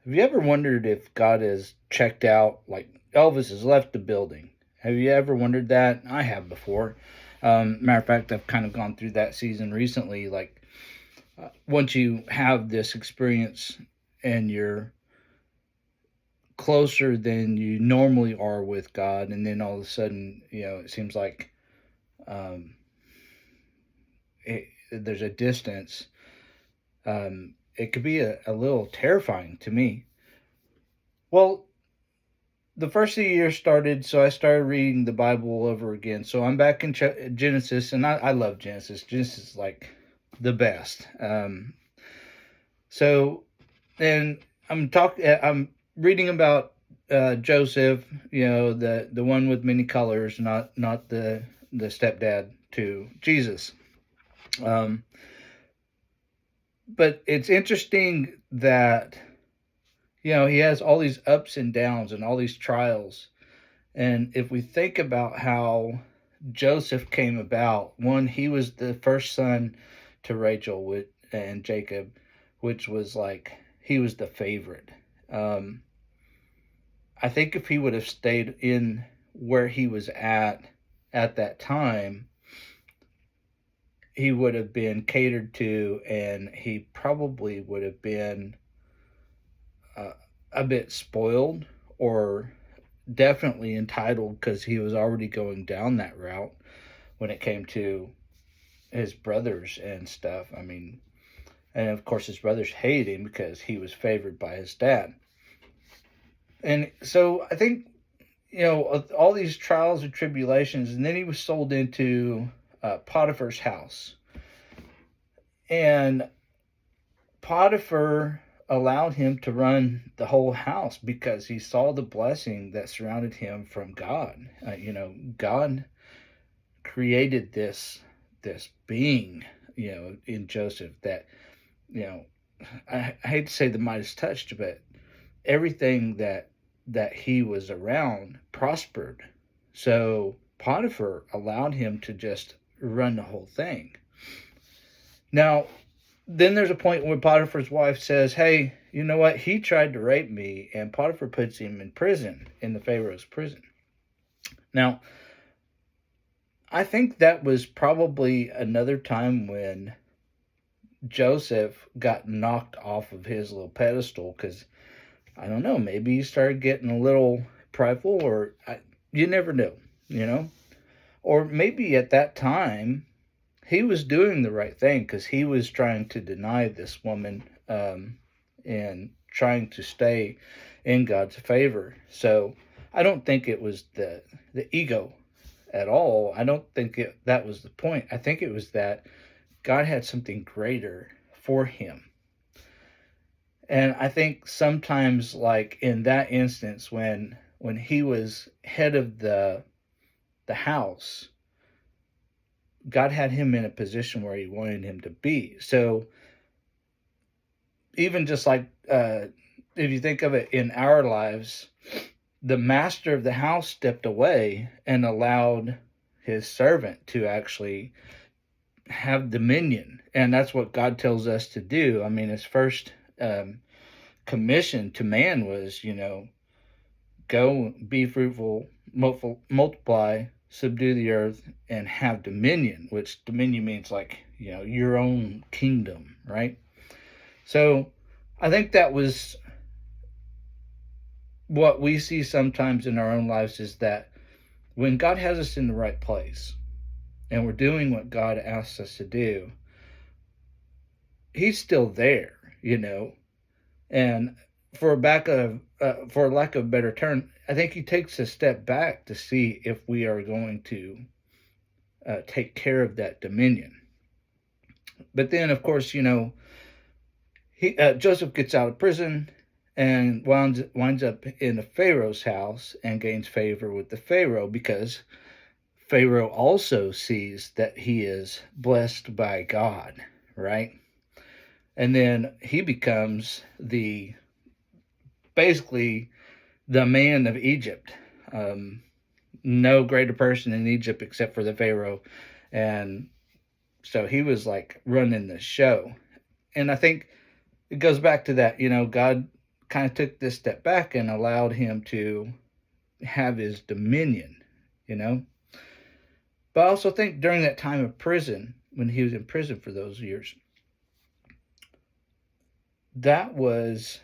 Have you ever wondered if God has checked out, like Elvis has left the building? Have you ever wondered that? I have before. Matter of fact, I've kind of gone through that season recently. Like, once you have this experience and you're closer than you normally are with God, and then all of a sudden, it seems like um, there's a distance. It could be a little terrifying to me. Well, the first of the year started, so I started reading the Bible over again. So I'm back in Genesis, and I love Genesis. Genesis is like the best. So, and I'm reading about Joseph. The one with many colors, not the stepdad to Jesus. Um, but it's interesting that he has all these ups and downs and all these trials. And if we think about how Joseph came about, one, he was the first son to Rachel and Jacob, which was like he was the favorite. Um, I think if he would have stayed in where he was at that time, he would have been catered to, and he probably would have been uh, a bit spoiled, or definitely entitled, because he was already going down that route when it came to his brothers and stuff. I mean, and of course his brothers hated him because he was favored by his dad. And so I think, all these trials and tribulations, and then he was sold into Potiphar's house. And Potiphar allowed him to run the whole house because he saw the blessing that surrounded him from God. God created this being, in Joseph that, you know, I hate to say the Midas touched, but everything that he was around prospered. So Potiphar allowed him to just run the whole thing. Now, then there's a point where Potiphar's wife says, "Hey, you know what? He tried to rape me," and Potiphar puts him in prison, in the Pharaoh's prison. Now, I think that was probably another time when Joseph got knocked off of his little pedestal, because I don't know, maybe he started getting a little prideful, or you never know. Or maybe at that time he was doing the right thing because he was trying to deny this woman, and trying to stay in God's favor. So I don't think it was the ego at all. I don't think that was the point. I think it was that God had something greater for him. And I think sometimes, like in that instance, when he was head of the house, God had him in a position where he wanted him to be. So even just like, if you think of it in our lives, the master of the house stepped away and allowed his servant to actually have dominion. And that's what God tells us to do. I mean, his first commission to man was, go, be fruitful, multiply, subdue the earth, and have dominion, which dominion means like, your own kingdom, right? So I think that was what we see sometimes in our own lives, is that when God has us in the right place and we're doing what God asks us to do, he's still there. And for lack of a better term, I think he takes a step back to see if we are going to take care of that dominion. But then, of course, Joseph gets out of prison and winds up in the Pharaoh's house and gains favor with the Pharaoh, because Pharaoh also sees that he is blessed by God, right? And then he becomes basically the man of Egypt. No greater person in Egypt except for the Pharaoh. And so he was like running the show. And I think it goes back to that, God kind of took this step back and allowed him to have his dominion, you know. But I also think during that time of prison, when he was in prison for those years, that was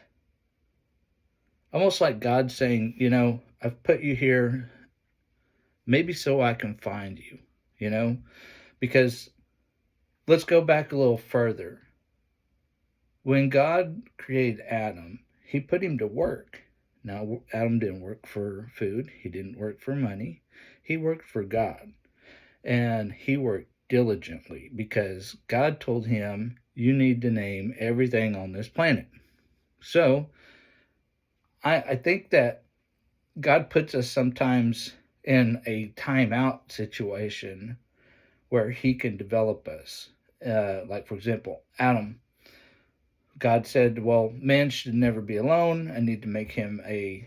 almost like God saying, I've put you here maybe so I can find you, because let's go back a little further. When God created Adam, he put him to work. Now, Adam didn't work for food, he didn't work for money, he worked for God. And he worked diligently because God told him, you need to name everything on this planet. So I think that God puts us sometimes in a timeout situation where he can develop us. Like, for example, Adam, God said, well, man should never be alone. I need to make him a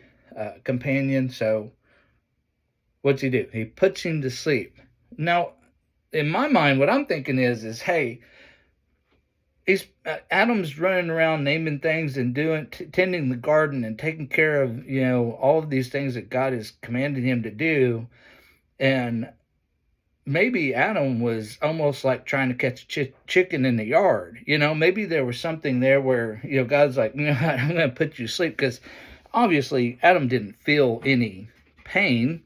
companion. So what's he do? He puts him to sleep. Now, in my mind, what I'm thinking is, hey, Adam's running around naming things and tending the garden and taking care of, all of these things that God has commanded him to do. And maybe Adam was almost like trying to catch a chicken in the yard. Maybe there was something there where, God's like, I'm going to put you to sleep, because obviously Adam didn't feel any pain.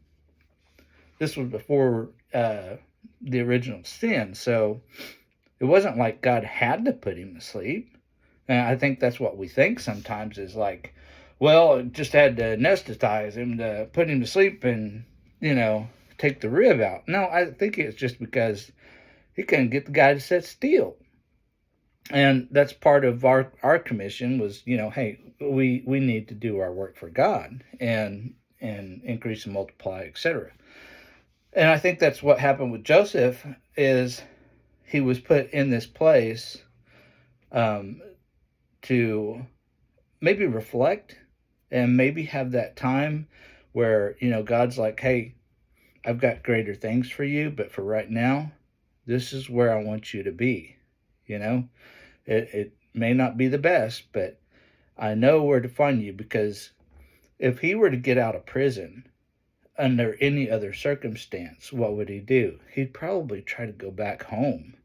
This was before the original sin. So it wasn't like God had to put him to sleep. And I think that's what we think sometimes is like, well, just had to anesthetize him to put him to sleep and, take the rib out. No, I think it's just because he couldn't get the guy to sit still. And that's part of our commission was, hey, we need to do our work for God and increase and multiply, etc. And I think that's what happened with Joseph is he was put in this place to maybe reflect and maybe have that time where, God's like, hey, I've got greater things for you, but for right now, this is where I want you to be. It may not be the best, but I know where to find you, because if he were to get out of prison under any other circumstance, what would he do? He'd probably try to go back home.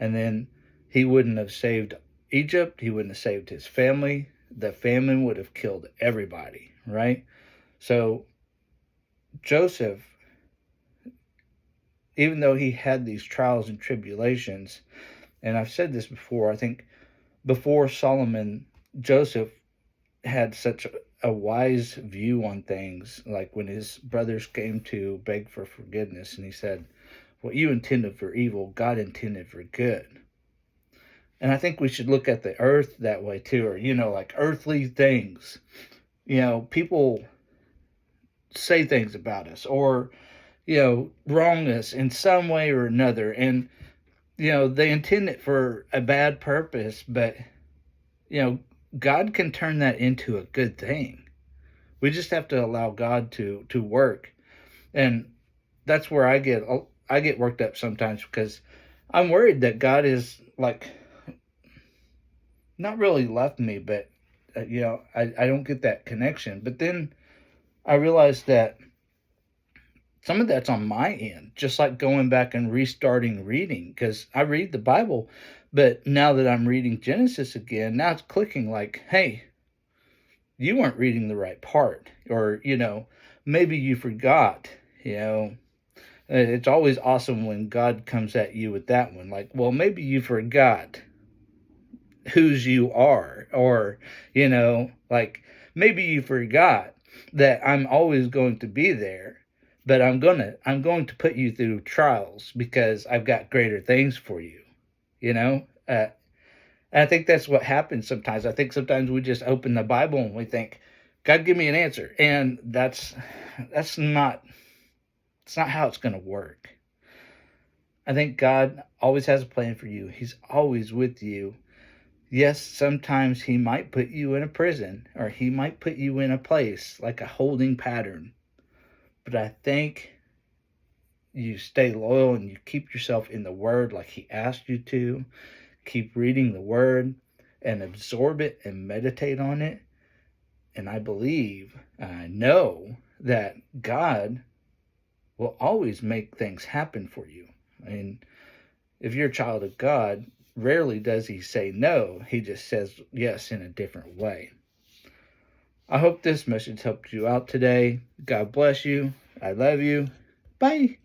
And then he wouldn't have saved Egypt. He wouldn't have saved his family. The famine would have killed everybody, right? So Joseph, even though he had these trials and tribulations, and I've said this before, I think before Solomon, Joseph had such a wise view on things, like when his brothers came to beg for forgiveness, and he said, what you intended for evil, God intended for good. And I think we should look at the earth that way too, or, like earthly things. People say things about us or, wrong us in some way or another. And, they intend it for a bad purpose, but, God can turn that into a good thing. We just have to allow God to work. And that's where I get worked up sometimes, because I'm worried that God is like not really left me, but I don't get that connection. But then I realized that some of that's on my end, just like going back and restarting reading, because I read the Bible, but now that I'm reading Genesis again, now it's clicking like, hey, you weren't reading the right part, or, maybe you forgot, It's always awesome when God comes at you with that one, like, well, maybe you forgot whose you are, or, like, maybe you forgot that I'm always going to be there, but I'm going to put you through trials because I've got greater things for you, I think that's what happens sometimes. I think sometimes we just open the Bible and we think, God, give me an answer. And that's not how it's going to work. I think God always has a plan for you. He's always with you. Yes, sometimes he might put you in a prison, or he might put you in a place like a holding pattern. But I think you stay loyal and you keep yourself in the Word like he asked you to. Keep reading the Word and absorb it and meditate on it. and I believe, I know that God will always make things happen for you. I mean, if you're a child of God, rarely does he say no. He just says yes in a different way. I hope this message helped you out today. God bless you. I love you. Bye.